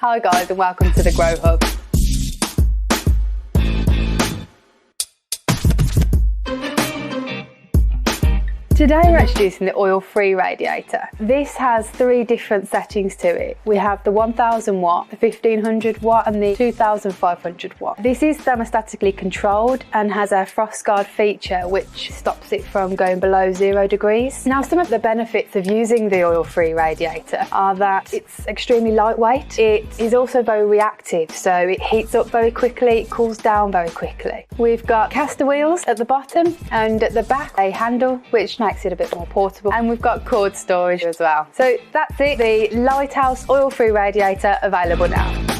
Hi guys and welcome to the Grow Hub. Today we're introducing the oil-free radiator. This has three different settings to it. We have the 1000 watt, the 1500 watt and the 2500 watt. This is thermostatically controlled and has a frost guard feature which stops it from going below 0 degrees. Now some of the benefits of using the oil-free radiator are that it's extremely lightweight. It is also very reactive, so it heats up very quickly, it cools down very quickly. We've got caster wheels at the bottom and at the back a handle which makes it a bit more portable, and we've got cord storage as well. So that's it, the LightHouse oil-free radiator available now.